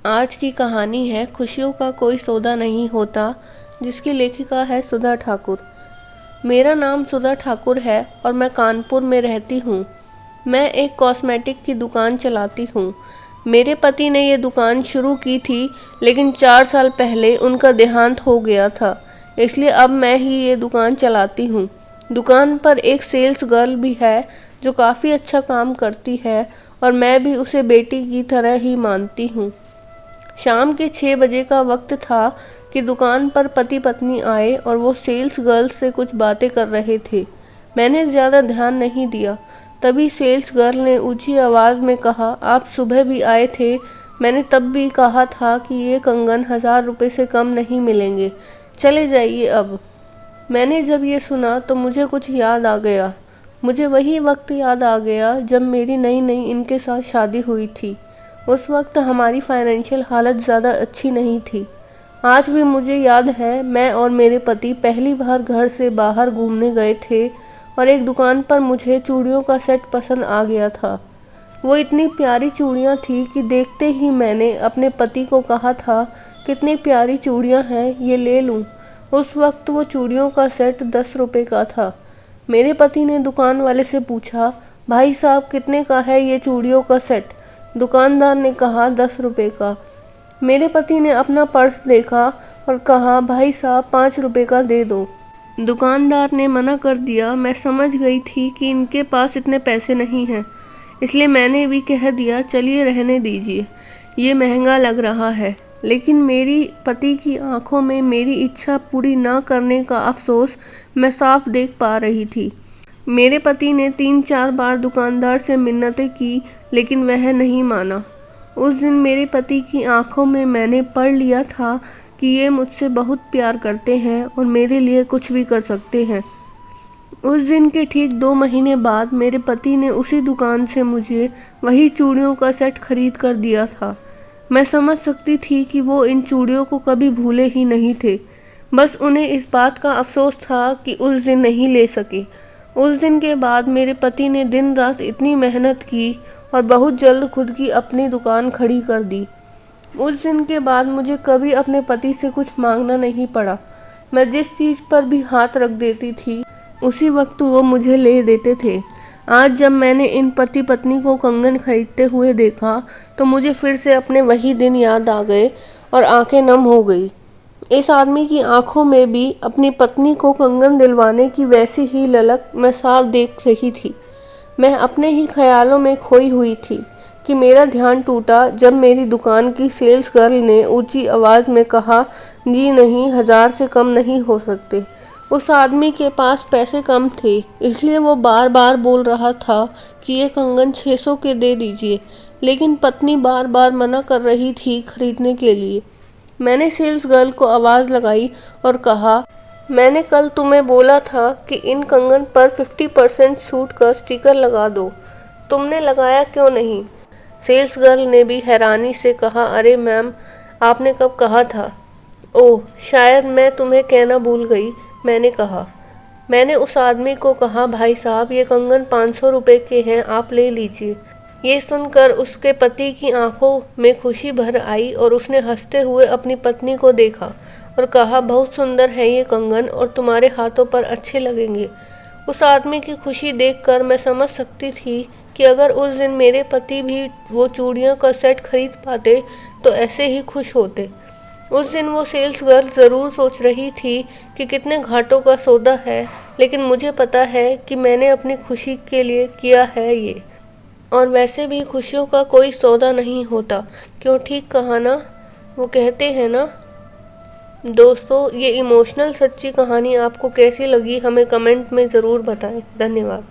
आज की कहानी है खुशियों का कोई सौदा नहीं होता, जिसकी लेखिका है सुधा ठाकुर। मेरा नाम सुधा ठाकुर है और मैं कानपुर में रहती हूँ। मैं एक कॉस्मेटिक की दुकान चलाती हूँ। मेरे पति ने ये दुकान शुरू की थी, लेकिन 4 साल पहले उनका देहांत हो गया था, इसलिए अब मैं ही ये दुकान चलाती हूँ। दुकान पर एक सेल्स गर्ल भी है जो काफ़ी अच्छा काम करती है और मैं भी उसे बेटी की तरह ही मानती हूँ। शाम के 6 बजे का वक्त था कि दुकान पर पति पत्नी आए और वो सेल्स गर्ल से कुछ बातें कर रहे थे। मैंने ज़्यादा ध्यान नहीं दिया। तभी सेल्स गर्ल ने ऊंची आवाज़ में कहा, आप सुबह भी आए थे, मैंने तब भी कहा था कि ये कंगन 1000 रुपये से कम नहीं मिलेंगे, चले जाइए अब। मैंने जब ये सुना तो मुझे कुछ याद आ गया। मुझे वही वक्त याद आ गया जब मेरी नई नई इनके साथ शादी हुई थी। उस वक्त हमारी फाइनेंशियल हालत ज़्यादा अच्छी नहीं थी। आज भी मुझे याद है, मैं और मेरे पति पहली बार घर से बाहर घूमने गए थे और एक दुकान पर मुझे चूड़ियों का सेट पसंद आ गया था। वो इतनी प्यारी चूड़ियाँ थी कि देखते ही मैंने अपने पति को कहा था, कितनी प्यारी चूड़ियाँ हैं, ये ले लूँ। उस वक्त वो चूड़ियों का सेट 10 रुपये का था। मेरे पति ने दुकान वाले से पूछा, भाई साहब कितने का है ये चूड़ियों का सेट? दुकानदार ने कहा 10 रुपये का। मेरे पति ने अपना पर्स देखा और कहा, भाई साहब 5 रुपये का दे दो। दुकानदार ने मना कर दिया। मैं समझ गई थी कि इनके पास इतने पैसे नहीं हैं, इसलिए मैंने भी कह दिया, चलिए रहने दीजिए, ये महंगा लग रहा है। लेकिन मेरी पति की आंखों में मेरी इच्छा पूरी ना करने का अफसोस मैं साफ देख पा रही थी। मेरे पति ने 3-4 बार दुकानदार से मिन्नतें की, लेकिन वह नहीं माना। उस दिन मेरे पति की आंखों में मैंने पढ़ लिया था कि ये मुझसे बहुत प्यार करते हैं और मेरे लिए कुछ भी कर सकते हैं। उस दिन के ठीक 2 महीने बाद मेरे पति ने उसी दुकान से मुझे वही चूड़ियों का सेट खरीद कर दिया था। मैं समझ सकती थी कि वो इन चूड़ियों को कभी भूले ही नहीं थे। बस उन्हें इस बात का अफसोस था कि उस दिन नहीं ले सके। उस दिन के बाद मेरे पति ने दिन रात इतनी मेहनत की और बहुत जल्द खुद की अपनी दुकान खड़ी कर दी। उस दिन के बाद मुझे कभी अपने पति से कुछ मांगना नहीं पड़ा। मैं जिस चीज़ पर भी हाथ रख देती थी, उसी वक्त वो मुझे ले देते थे। आज जब मैंने इन पति पत्नी को कंगन खरीदते हुए देखा तो मुझे फिर से अपने वही दिन याद आ गए और आंखें नम हो गई। इस आदमी की आंखों में भी अपनी पत्नी को कंगन दिलवाने की वैसी ही ललक मैं साफ देख रही थी। मैं अपने ही ख्यालों में खोई हुई थी कि मेरा ध्यान टूटा जब मेरी दुकान की सेल्स गर्ल ने ऊंची आवाज़ में कहा, जी नहीं, 1000 से कम नहीं हो सकते। उस आदमी के पास पैसे कम थे, इसलिए वो बार बार बोल रहा था कि ये कंगन 600 के दे दीजिए, लेकिन पत्नी बार बार मना कर रही थी खरीदने के लिए। मैंने सेल्स गर्ल को आवाज़ लगाई और कहा, मैंने कल तुम्हें बोला था कि इन कंगन पर 50% छूट का स्टिकर लगा दो, तुमने लगाया क्यों नहीं? सेल्स गर्ल ने भी हैरानी से कहा, अरे मैम, आपने कब कहा था? ओह, शायद मैं तुम्हें कहना भूल गई, मैंने कहा। मैंने उस आदमी को कहा, भाई साहब ये कंगन 500 रुपये के हैं, आप ले लीजिए। ये सुनकर उसके पति की आंखों में खुशी भर आई और उसने हंसते हुए अपनी पत्नी को देखा और कहा, बहुत सुंदर है ये कंगन और तुम्हारे हाथों पर अच्छे लगेंगे। उस आदमी की खुशी देखकर मैं समझ सकती थी कि अगर उस दिन मेरे पति भी वो चूड़ियों का सेट खरीद पाते तो ऐसे ही खुश होते। उस दिन वो सेल्स गर्ल ज़रूर सोच रही थी कि कितने घाटों का सौदा है, लेकिन मुझे पता है कि मैंने अपनी खुशी के लिए किया है ये। और वैसे भी खुशियों का कोई सौदा नहीं होता, क्यों ठीक कहा ना? वो कहते हैं ना। दोस्तों, ये इमोशनल सच्ची कहानी आपको कैसी लगी हमें कमेंट में ज़रूर बताएं। धन्यवाद।